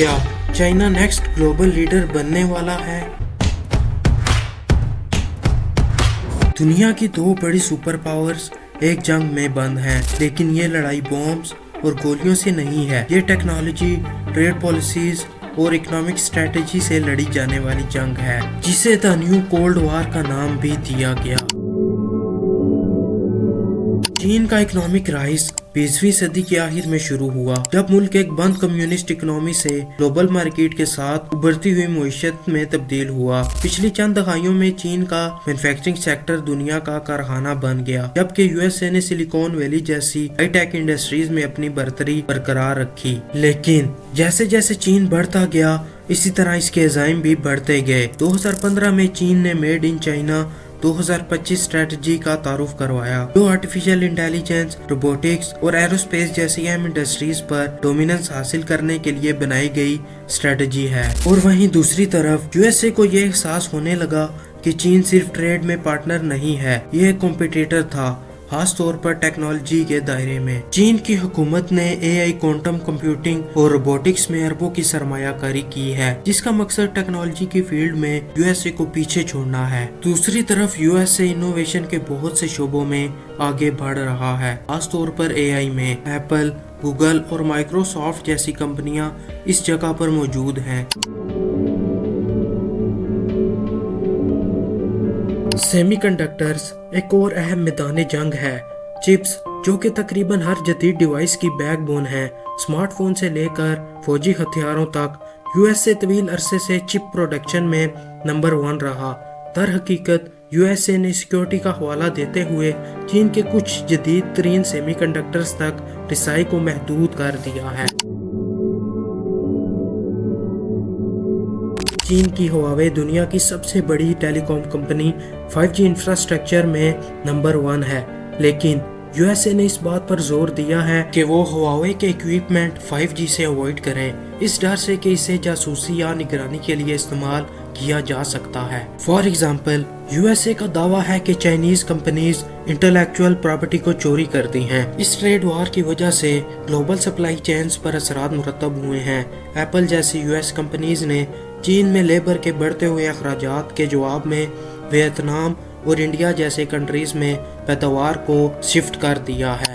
क्या China next global leader बनने वाला है? दुनिया की दो बड़ी सुपर पावर्स एक जंग में बंद हैं, लेकिन ये लड़ाई बॉम्ब्स और गोलियों से नहीं है। ये टेक्नोलॉजी, ट्रेड पॉलिसीज और इकोनॉमिक स्ट्रेटेजी से लड़ी जाने वाली जंग है, जिसे द न्यू कोल्ड वॉर का नाम भी दिया गया। चीन का इकोनॉमिक राइज 20वीं सदी के आखिर में शुरू हुआ, जब मुल्क एक बंद कम्युनिस्ट इकोनॉमी से ग्लोबल मार्केट के साथ उभरती हुई मईशत में तब्दील हुआ। पिछली चंद दहाइयों में चीन का मैन्युफैक्चरिंग सेक्टर दुनिया का कारखाना बन गया, जबकि यूएसए ने सिलिकॉन वैली जैसी हाई टेक इंडस्ट्रीज में अपनी बढ़तरी बरकरार रखी। लेकिन जैसे जैसे चीन बढ़ता गया, इसी तरह इसके अज़ाइम भी बढ़ते गए। 2015 में चीन ने मेड इन चाइना 2025 स्ट्रेटजी का तारुफ करवाया, जो आर्टिफिशियल इंटेलिजेंस, रोबोटिक्स और एरोस्पेस जैसी अहम इंडस्ट्रीज पर डोमिनेंस हासिल करने के लिए बनाई गई स्ट्रेटजी है। और वहीं दूसरी तरफ यूएसए को ये एहसास होने लगा कि चीन सिर्फ ट्रेड में पार्टनर नहीं है, ये एक कॉम्पिटिटर था, खास तौर पर टेक्नोलॉजी के दायरे में। चीन की हुकूमत ने एआई, क्वांटम कंप्यूटिंग और रोबोटिक्स में अरबों की सरमायाकारी की है, जिसका मकसद टेक्नोलॉजी की फील्ड में यूएसए को पीछे छोड़ना है। दूसरी तरफ यूएसए इनोवेशन के बहुत से शोबों में आगे बढ़ रहा है, खास तौर पर एआई में। एप्पल, गूगल और माइक्रोसॉफ्ट जैसी कंपनियां इस जगह पर मौजूद हैं। सेमीकंडक्टर्स एक और अहम मैदान जंग है। चिप्स, जो कि तकरीबन हर जदीद डिवाइस की बैकबोन है, स्मार्टफोन से लेकर फौजी हथियारों तक, यूएसए तवील अरसे से चिप प्रोडक्शन में नंबर 1 रहा। दर हकीकत यूएसए ने सिक्योरिटी का हवाला देते हुए चीन के कुछ जदीद तरीन सेमीकंडक्टर्स तक रिसाई को महदूद कर दिया है। चीन की हुआवे दुनिया की सबसे बड़ी टेलीकॉम कंपनी 5G इंफ्रास्ट्रक्चर में नंबर 1 है, लेकिन यूएसए ने इस बात पर जोर दिया है कि वो हुआवे के इक्विपमेंट 5G से अवॉइड करें, इस डर से कि इसे जासूसी या निगरानी के लिए इस्तेमाल किया जा सकता है। फॉर एग्जाम्पल, यूएसए का दावा है कि चाइनीज कंपनीज इंटेलेक्चुअल प्रॉपर्टी को चोरी करती हैं। इस ट्रेड वार की वजह से ग्लोबल सप्लाई चेन्स पर असरात मुरतब हुए हैं। एप्पल जैसी यूएस कंपनीज ने चीन में लेबर के बढ़ते हुए अखराजात के जवाब में वियतनाम और इंडिया जैसे कंट्रीज में पैदावार को शिफ्ट कर दिया है।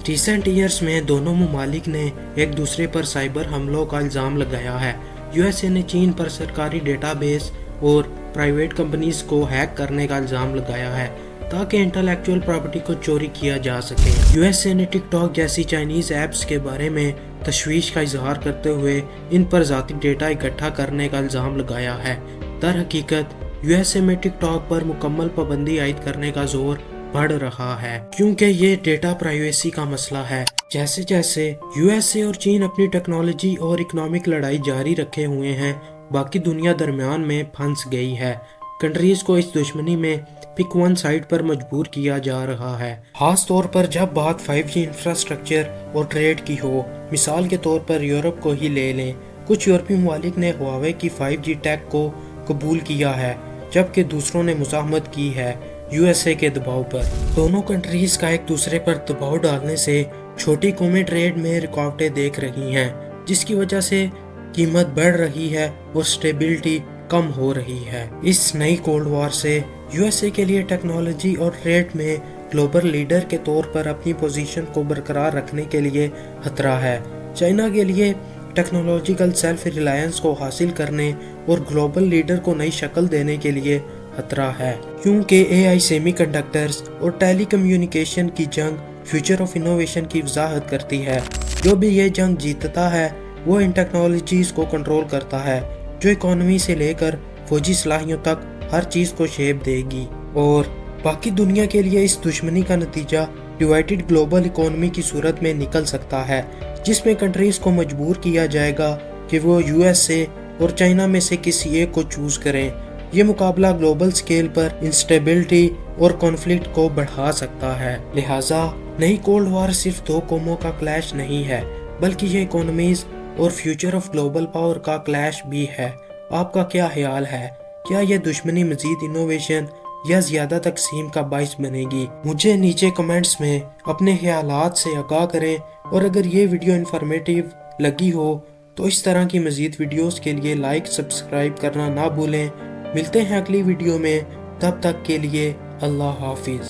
रिसेंट ईयर्स में दोनों ममालिक ने एक दूसरे पर साइबर हमलों का इल्जाम लगाया है। यूएसए ने चीन पर सरकारी डेटाबेस और प्राइवेट कंपनीज को हैक करने का इल्जाम लगाया है, ताकि इंटेलेक्चुअल प्रॉपर्टी को चोरी किया जा सके। यूएसए ने टिकटॉक जैसी चाइनीज ऐप्स के बारे में तशवीश का इजहार करते हुए इन पर ज़ाती डेटा इकट्ठा करने का इल्ज़ाम लगाया है। दर हकीकत यूएसए में टिकटॉक पर मुकम्मल पाबंदी आयद करने का जोर बढ़ रहा है, क्योंकि ये डेटा प्राइवेसी का मसला है। जैसे जैसे यूएसए और चीन अपनी टेक्नोलॉजी और इकोनॉमिक लड़ाई जारी रखे हुए हैं, बाकी दुनिया दरमियान में फंस गई है। कंट्रीज को इस दुश्मनी में पिक वन साइड पर मजबूर किया जा रहा है, खास तौर पर जब बात 5G इंफ्रास्ट्रक्चर और ट्रेड की हो। मिसाल के तौर पर यूरोप को ही ले लें। कुछ यूरोपीय ममालिक ने हुआवे की 5G टेक को कबूल किया है, जबकि दूसरों ने मुज़ाहमत की है यूएसए के दबाव पर। दोनों कंट्रीज का एक दूसरे पर दबाव डालने से छोटी कौमें ट्रेड में रुकावटें देख रही हैं, जिसकी वजह से कीमत बढ़ रही है और स्टेबिलिटी कम हो रही है। इस नई कोल्ड वॉर से यूएसए के लिए टेक्नोलॉजी और ट्रेड में ग्लोबल लीडर के तौर पर अपनी पोजीशन को बरकरार रखने के लिए खतरा है। चाइना के लिए टेक्नोलॉजिकल सेल्फ रिलायंस को हासिल करने और ग्लोबल लीडर को नई शक्ल देने के लिए खतरा है, क्योंकि एआई, सेमीकंडक्टर्स और टेलीकम्युनिकेशन की जंग फ्यूचर ऑफ इनोवेशन की वजाहत करती है। जो भी ये जंग जीतता है, वो इन टेक्नोलॉजीज को कंट्रोल करता है, जो इकोनॉमी से लेकर फौजी सलाहियों तक हर चीज को शेप देगी। और बाकी दुनिया के लिए इस दुश्मनी का नतीजा डिवाइडेड ग्लोबल इकोनॉमी की सूरत में निकल सकता है, जिसमें कंट्रीज को मजबूर किया जाएगा कि वो यूएसए और चाइना में से किसी एक को चूज करें। ये मुकाबला ग्लोबल स्केल पर इंस्टेबिलिटी और कॉन्फ्लिक्ट को बढ़ा सकता है। लिहाजा नई कोल्ड वॉर सिर्फ दो कौमों का क्लैश नहीं है, बल्कि ये इकोनॉमीज और फ्यूचर ऑफ ग्लोबल पावर का क्लैश भी है। आपका क्या ख्याल है? क्या यह दुश्मनी मजीद इनोवेशन, یا زیادہ تقسیم کا باعث بنے گی؟ مجھے نیچے کمنٹس میں اپنے خیالات سے آگاہ کریں، اور اگر یہ ویڈیو انفارمیٹیو لگی ہو تو اس طرح کی مزید ویڈیوز کے لیے لائک سبسکرائب کرنا نہ بھولیں۔ ملتے ہیں اگلی ویڈیو میں، تب تک کے لیے اللہ حافظ۔